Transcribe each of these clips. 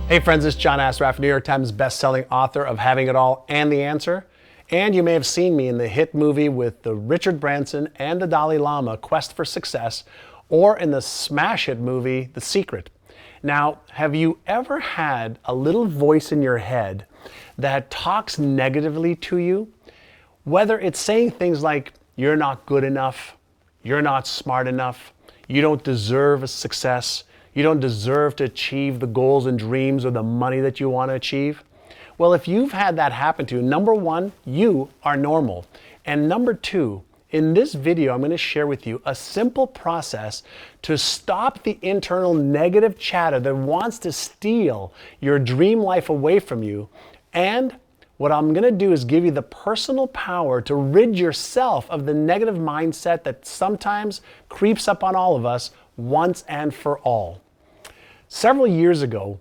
Hey friends, it's John Assaraf, New York Times best-selling author of Having It All and the Answer. And you may have seen me in the hit movie with the Richard Branson and the Dalai Lama, Quest for Success, or in the smash hit movie, The Secret. Now, have you ever had a little voice in your head that talks negatively to you? Whether it's saying things like, you're not good enough, you're not smart enough, you don't deserve a success, you don't deserve to achieve the goals and dreams or the money that you want to achieve. Well, if you've had that happen to you, number one, you are normal. And number two, in this video, I'm going to share with you a simple process to stop the internal negative chatter that wants to steal your dream life away from you. And what I'm going to do is give you the personal power to rid yourself of the negative mindset that sometimes creeps up on all of us once and for all. Several years ago,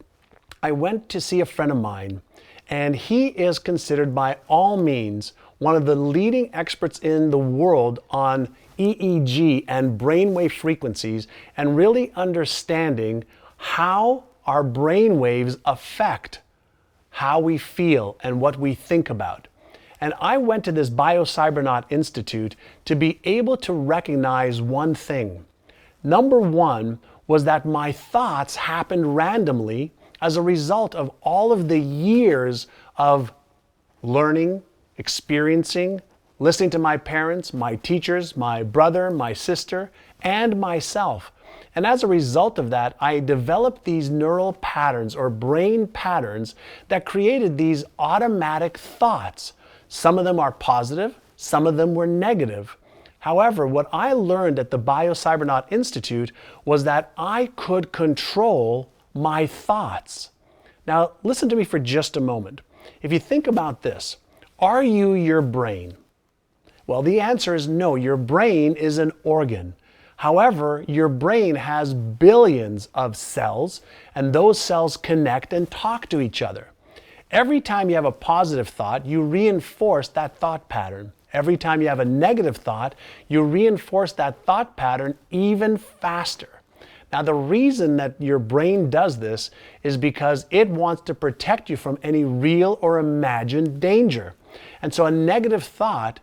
I went to see a friend of mine, and he is considered by all means one of the leading experts in the world on EEG and brainwave frequencies and really understanding how our brainwaves affect how we feel and what we think about. And I went to this Biocybernaut Institute to be able to recognize one thing. Number one was that my thoughts happened randomly as a result of all of the years of learning, experiencing, listening to my parents, my teachers, my brother, my sister, and myself. And as a result of that, I developed these neural patterns or brain patterns that created these automatic thoughts. Some of them are positive, some of them were negative. However, what I learned at the Biocybernaut Institute was that I could control my thoughts. Now, listen to me for just a moment. If you think about this, are you your brain? Well, the answer is no. Your brain is an organ. However, your brain has billions of cells, and those cells connect and talk to each other. Every time you have a positive thought, you reinforce that thought pattern. Every time you have a negative thought, you reinforce that thought pattern even faster. Now, the reason that your brain does this is because it wants to protect you from any real or imagined danger. And so a negative thought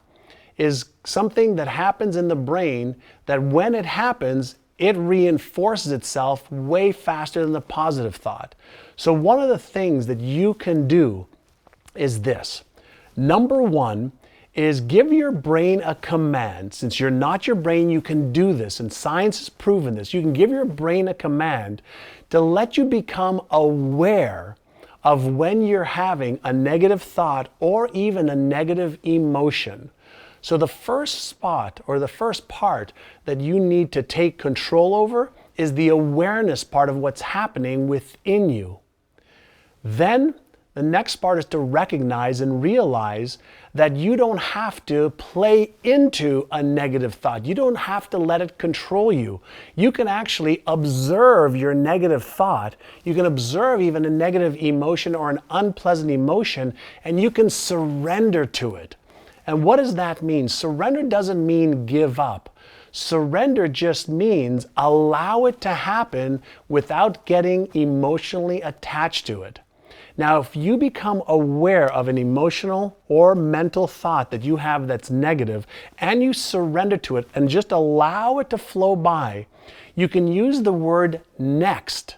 is something that happens in the brain that when it happens, it reinforces itself way faster than the positive thought. So one of the things that you can do is this. Number one is give your brain a command. Since you're not your brain, you can do this, and science has proven this. You can give your brain a command to let you become aware of when you're having a negative thought or even a negative emotion. So the first spot or the first part that you need to take control over is the awareness part of what's happening within you. Then the next part is to recognize and realize that you don't have to play into a negative thought. You don't have to let it control you. You can actually observe your negative thought. You can observe even a negative emotion or an unpleasant emotion, and you can surrender to it. And what does that mean? Surrender doesn't mean give up. Surrender just means allow it to happen without getting emotionally attached to it. Now, if you become aware of an emotional or mental thought that you have that's negative and you surrender to it and just allow it to flow by, you can use the word next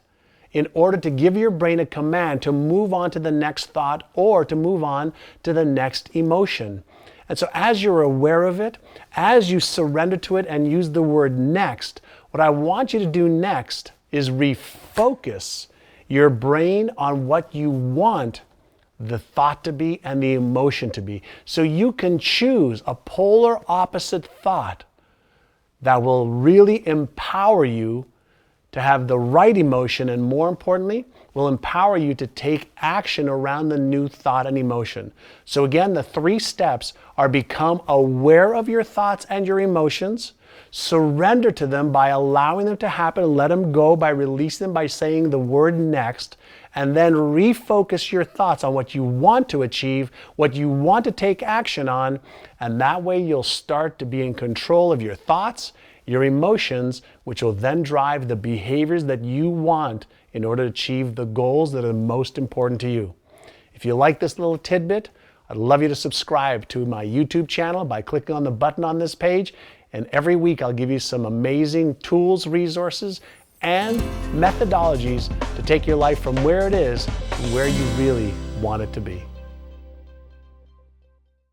in order to give your brain a command to move on to the next thought or to move on to the next emotion. And so as you're aware of it, as you surrender to it and use the word next, what I want you to do next is refocus your brain on what you want the thought to be and the emotion to be. So you can choose a polar opposite thought that will really empower you to have the right emotion, and more importantly, will empower you to take action around the new thought and emotion. So again, the 3 steps are: become aware of your thoughts and your emotions, surrender to them by allowing them to happen and let them go by releasing them by saying the word next, and then refocus your thoughts on what you want to achieve, what you want to take action on, and that way you'll start to be in control of your thoughts, your emotions, which will then drive the behaviors that you want in order to achieve the goals that are most important to you. If you like this little tidbit, I'd love you to subscribe to my YouTube channel by clicking on the button on this page. And every week I'll give you some amazing tools, resources, and methodologies to take your life from where it is to where you really want it to be.